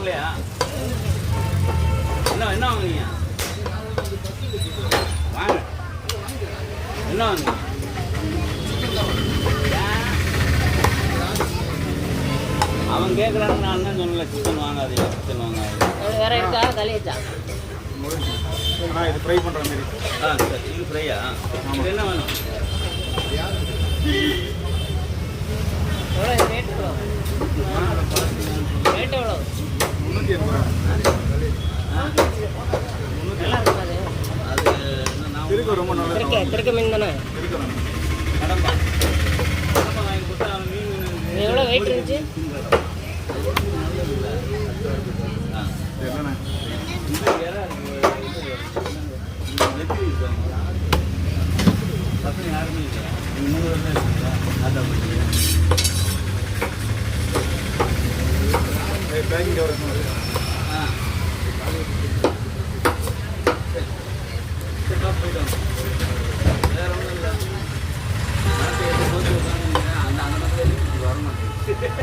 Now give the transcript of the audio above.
வரலையா? என்ன வாங்குனீங்க? வாங்க. என்ன வாங்குனீங்க? அவன் கேட்குறான்னு நான் தான் சொல்லலை. சிக்கன் வாங்காதீங்க, சிக்கன் வாங்காதீங்க. வேற இருக்கா? கலியச்சா இது ஃப்ரை பண்ணுற மாதிரி. சரி, இது ஃப்ரையா? இது என்ன வேணும்? எவ்வளோ ரேட்? எவ்வளோ ரேட்? எவ்வளோ? 380. நல்லா இருக்கும் அது. அது திருக்க ரொம்ப நல்லா திருக்க மீன் தானே? கடம்பா வாங்கி கொடுத்தா அவன் மீன் எவ்வளோ வெயிட் இருந்துச்சு? என்னண்ணே? பசங்க யாருமே இல்லை. 3 பேர் தான் இருக்குங்களா? அதான் பேக்கிங் கவர் போயிட்டோம். வேற ஒன்றும் இல்லை. அந்த அந்த மாதிரி வர மாட்டேங்குது.